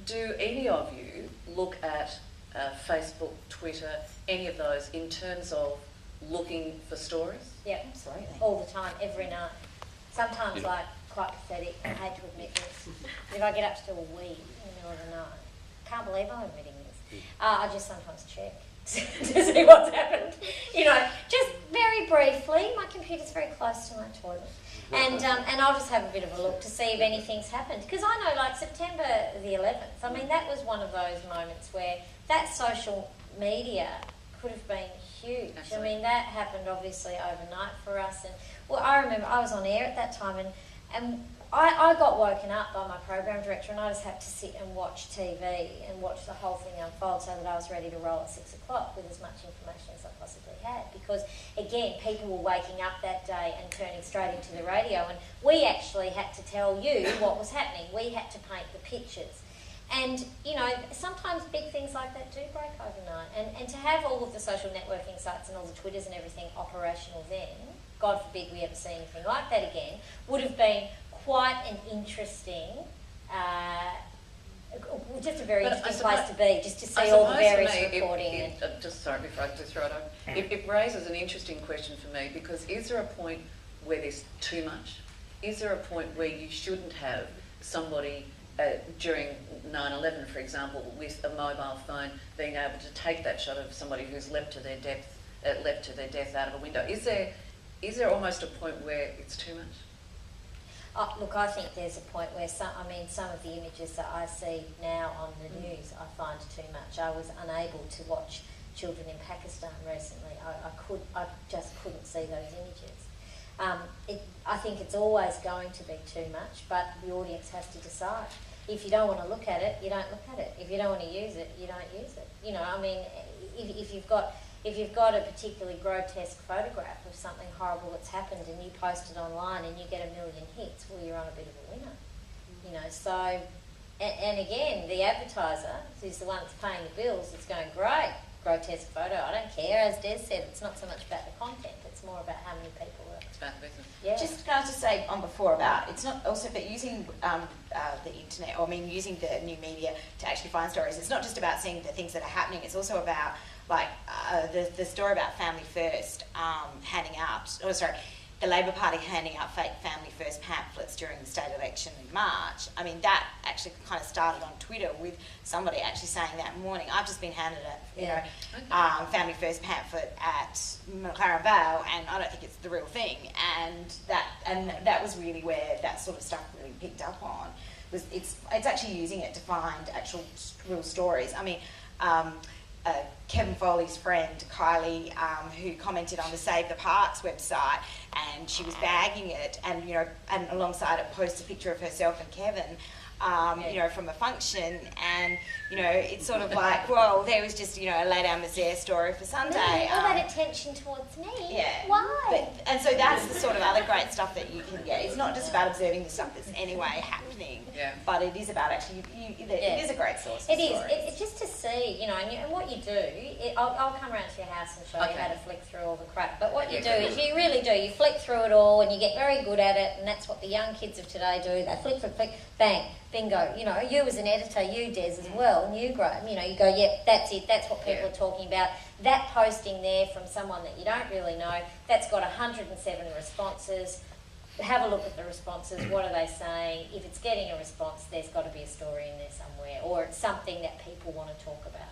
do any of you look at Facebook, Twitter, any of those in terms of looking for stories? Yeah, absolutely. All the time, every night. Sometimes, like, quite pathetic. I hate to admit this. If I get up to do a wee in the middle of the night, can't believe I'm admitting this. I just sometimes check to see what's happened. You know, just very briefly. My computer's very close to my toilet. And I'll just have a bit of a look to see if anything's happened. Because I know, like, September the 11th, I mean, that was one of those moments where that social media could have been huge. Absolutely. I mean, that happened obviously overnight for us. And well, I remember I was on air at that time, and I got woken up by my program director, and I just had to sit and watch TV and watch the whole thing unfold so that I was ready to roll at 6 o'clock with as much information as I possibly had. Because again, people were waking up that day and turning straight into the radio, and we actually had to tell you what was happening. We had to paint the pictures. And, you know, sometimes big things like that do break overnight. And to have all of the social networking sites and all the Twitters and everything operational then, God forbid we ever see anything like that again, would have been quite an interesting, just a very interesting place to be, just to see all the various reporting. Just sorry, before I just throw it over. It raises an interesting question for me, because is there a point where there's too much? Is there a point where you shouldn't have somebody during 9/11, for example, with a mobile phone, being able to take that shot of somebody who's leapt to their death out of a window? Is there almost a point where it's too much? Look, I think there's a point where some of the images that I see now on the news, I find too much. I was unable to watch children in Pakistan recently. I just couldn't see those images. I think it's always going to be too much, but the audience has to decide. If you don't want to look at it, you don't look at it. If you don't want to use it, you don't use it. You know, I mean, if you've got a particularly grotesque photograph of something horrible that's happened and you post it online and you get 1 million hits, well, you're on a bit of a winner. You know, so, and again, the advertiser, who's the one that's paying the bills, it's going, great, grotesque photo, I don't care. As Des said, it's not so much about the content, it's more about how many people are. It's about the business. Yeah. Can I just say on before about, it's not also about using the internet, or using the new media to actually find stories. It's not just about seeing the things that are happening, it's also about, like, the story about Family First the Labor Party handing out fake Family First pamphlets during the state election in March. I mean, that actually kind of started on Twitter with somebody actually saying that morning, I've just been handed a Family First pamphlet at McLaren Vale, and I don't think it's the real thing. And that was really where that sort of stuff really picked up on. It's actually using it to find actual real stories. I mean, Kevin Foley's friend Kylie, who commented on the Save the Parks website, and she was bagging it, and and alongside it posted a picture of herself and Kevin, from a function, and it's sort of like, well, there was just a lay down misère story for Sunday. All that attention towards me. Yeah. Why? And so that's the sort of other great stuff that you can get. It's not just about observing the stuff that's anyway happening, but it is about actually, it is a great source. It is. It's just to see, and what you do. I'll come around to your house and show you how to flick through all the crap. But what you do is you really do. You flick through it all, and you get very good at it. And that's what the young kids of today do. They flick, flick, flick, bang, bingo. You as an editor, you Des as well, and you grow. You go, yep, that's it. That's what people are talking about. That posting there from someone that you don't really know, that's got 107 responses. Have a look at the responses. What are they saying? If it's getting a response, there's got to be a story in there somewhere, or it's something that people want to talk about.